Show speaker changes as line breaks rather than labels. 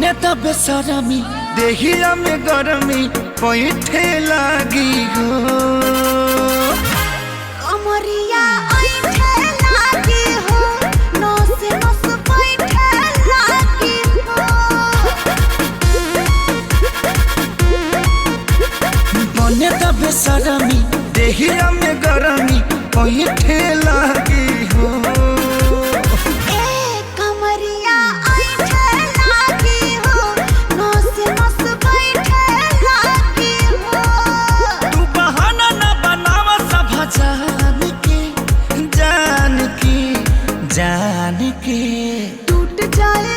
बने तब बेसरमी देहिया में गरमी पैठे लागी हो
कमरिया ऐठे लागी हो नस नस पैठे लागी हो
बने तब बेसरमी देहिया में गरमी पैठे लागी हो
टूट जाए